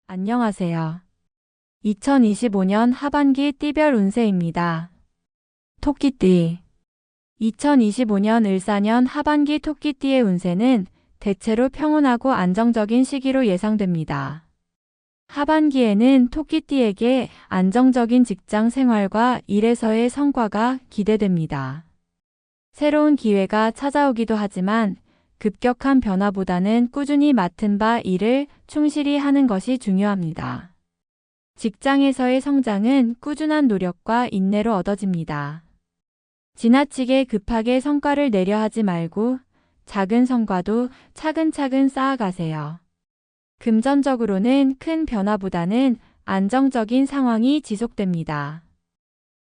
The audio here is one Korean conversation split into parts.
안녕하세요. 2025년 하반기 띠별 운세입니다. 토끼띠. 2025년 을사년 하반기 토끼띠의 운세는 대체로 평온하고 안정적인 시기로 예상됩니다. 하반기에는 토끼띠에게 안정적인 직장 생활과 일에서의 성과가 기대됩니다. 새로운 기회가 찾아오기도 하지만 급격한 변화보다는 꾸준히 맡은 바 일을 충실히 하는 것이 중요합니다. 직장에서의 성장은 꾸준한 노력과 인내로 얻어집니다. 지나치게 급하게 성과를 내려 하지 말고 작은 성과도 차근차근 쌓아가세요. 금전적으로는 큰 변화보다는 안정적인 상황이 지속됩니다.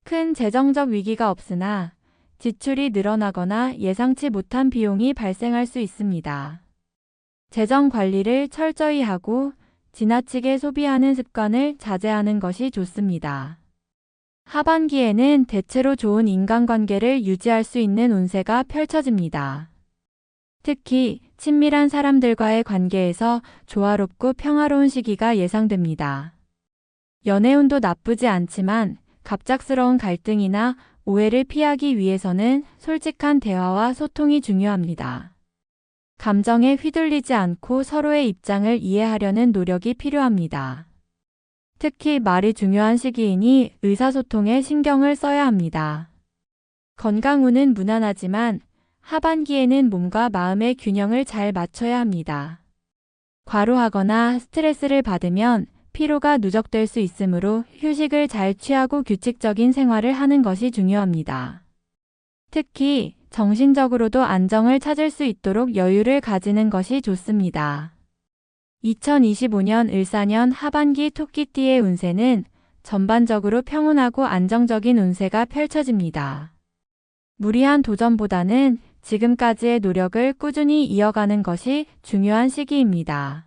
큰 재정적 위기가 없으나 지출이 늘어나거나 예상치 못한 비용이 발생할 수 있습니다. 재정 관리를 철저히 하고 지나치게 소비하는 습관을 자제하는 것이 좋습니다. 하반기에는 대체로 좋은 인간관계를 유지할 수 있는 운세가 펼쳐집니다. 특히 친밀한 사람들과의 관계에서 조화롭고 평화로운 시기가 예상됩니다. 연애운도 나쁘지 않지만 갑작스러운 갈등이나 오해를 피하기 위해서는 솔직한 대화와 소통이 중요합니다. 감정에 휘둘리지 않고 서로의 입장을 이해하려는 노력이 필요합니다. 특히 말이 중요한 시기이니 의사소통에 신경을 써야 합니다. 건강운은 무난하지만 하반기에는 몸과 마음의 균형을 잘 맞춰야 합니다. 과로하거나 스트레스를 받으면 피로가 누적될 수 있으므로 휴식을 잘 취하고 규칙적인 생활을 하는 것이 중요합니다. 특히 정신적으로도 안정을 찾을 수 있도록 여유를 가지는 것이 좋습니다. 2025년 을사년 하반기 토끼띠의 운세는 전반적으로 평온하고 안정적인 운세가 펼쳐집니다. 무리한 도전보다는 지금까지의 노력을 꾸준히 이어가는 것이 중요한 시기입니다.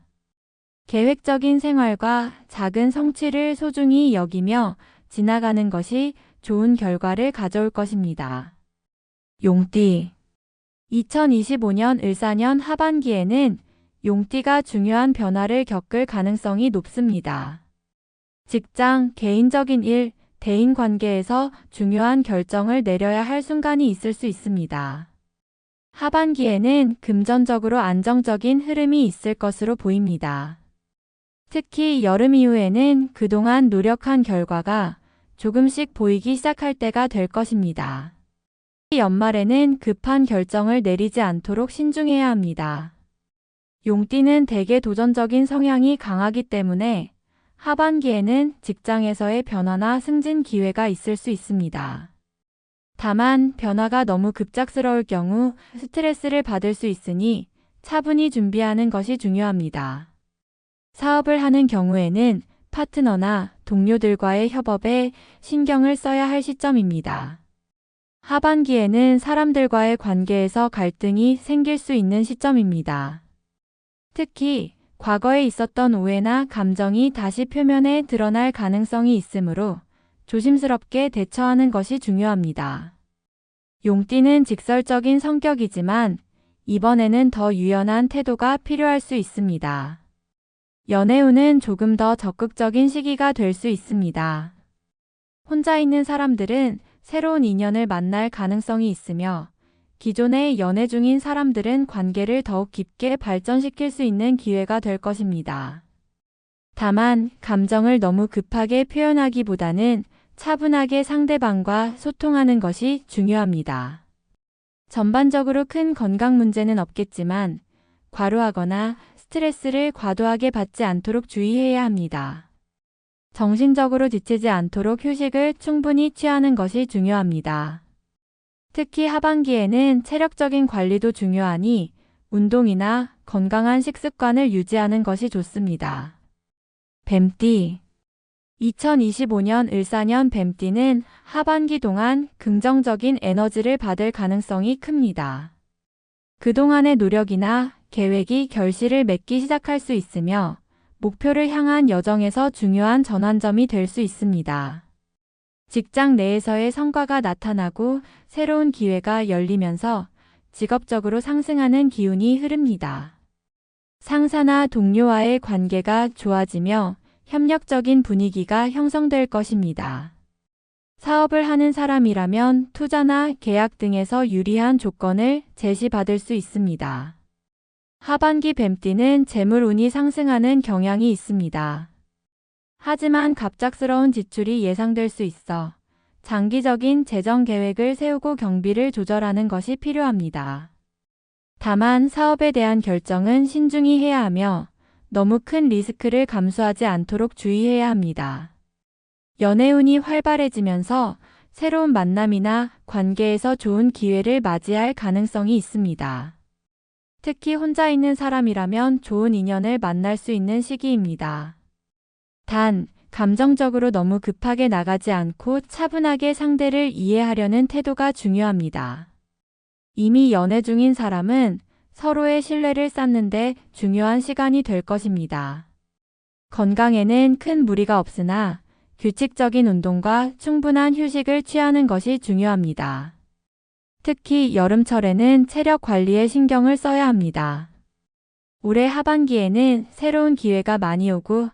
계획적인 생활과 작은 성취를 소중히 여기며 지나가는 것이 좋은 결과를 가져올 것입니다. 용띠. 2025년 을사년 하반기에는 용띠가 중요한 변화를 겪을 가능성이 높습니다. 직장, 개인적인 일, 대인관계에서 중요한 결정을 내려야 할 순간이 있을 수 있습니다. 하반기에는 금전적으로 안정적인 흐름이 있을 것으로 보입니다. 특히 여름 이후에는 그동안 노력한 결과가 조금씩 보이기 시작할 때가 될 것입니다. 연말에는 급한 결정을 내리지 않도록 신중해야 합니다. 용띠는 대개 도전적인 성향이 강하기 때문에 하반기에는 직장에서의 변화나 승진 기회가 있을 수 있습니다. 다만 변화가 너무 급작스러울 경우 스트레스를 받을 수 있으니 차분히 준비하는 것이 중요합니다. 사업을 하는 경우에는 파트너나 동료들과의 협업에 신경을 써야 할 시점입니다. 하반기에는 사람들과의 관계에서 갈등이 생길 수 있는 시점입니다. 특히 과거에 있었던 오해나 감정이 다시 표면에 드러날 가능성이 있으므로 조심스럽게 대처하는 것이 중요합니다. 용띠는 직설적인 성격이지만 이번에는 더 유연한 태도가 필요할 수 있습니다. 연애운은 조금 더 적극적인 시기가 될 수 있습니다. 혼자 있는 사람들은 새로운 인연을 만날 가능성이 있으며 기존에 연애 중인 사람들은 관계를 더욱 깊게 발전시킬 수 있는 기회가 될 것입니다. 다만 감정을 너무 급하게 표현하기보다는 차분하게 상대방과 소통하는 것이 중요합니다. 전반적으로 큰 건강 문제는 없겠지만 과로하거나 스트레스를 과도하게 받지 않도록 주의해야 합니다. 정신적으로 지치지 않도록 휴식을 충분히 취하는 것이 중요합니다. 특히 하반기에는 체력적인 관리도 중요하니 운동이나 건강한 식습관을 유지하는 것이 좋습니다. 뱀띠. 2025년 을사년 뱀띠는 하반기 동안 긍정적인 에너지를 받을 가능성이 큽니다. 그동안의 노력이나 계획이 결실을 맺기 시작할 수 있으며 목표를 향한 여정에서 중요한 전환점이 될 수 있습니다. 직장 내에서의 성과가 나타나고 새로운 기회가 열리면서 직업적으로 상승하는 기운이 흐릅니다. 상사나 동료와의 관계가 좋아지며 협력적인 분위기가 형성될 것입니다. 사업을 하는 사람이라면 투자나 계약 등에서 유리한 조건을 제시받을 수 있습니다. 하반기 뱀띠는 재물운이 상승하는 경향이 있습니다. 하지만 갑작스러운 지출이 예상될 수 있어 장기적인 재정 계획을 세우고 경비를 조절하는 것이 필요합니다. 다만 사업에 대한 결정은 신중히 해야 하며 너무 큰 리스크를 감수하지 않도록 주의해야 합니다. 연애운이 활발해지면서 새로운 만남이나 관계에서 좋은 기회를 맞이할 가능성이 있습니다. 특히 혼자 있는 사람이라면 좋은 인연을 만날 수 있는 시기입니다. 단, 감정적으로 너무 급하게 나가지 않고 차분하게 상대를 이해하려는 태도가 중요합니다. 이미 연애 중인 사람은 서로의 신뢰를 쌓는데 중요한 시간이 될 것입니다. 건강에는 큰 무리가 없으나 규칙적인 운동과 충분한 휴식을 취하는 것이 중요합니다. 특히 여름철에는 체력 관리에 신경을 써야 합니다. 올해 하반기에는 새로운 기회가 많이 오고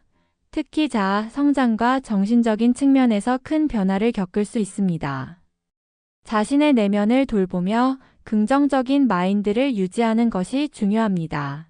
특히 자아 성장과 정신적인 측면에서 큰 변화를 겪을 수 있습니다. 자신의 내면을 돌보며 긍정적인 마인드를 유지하는 것이 중요합니다.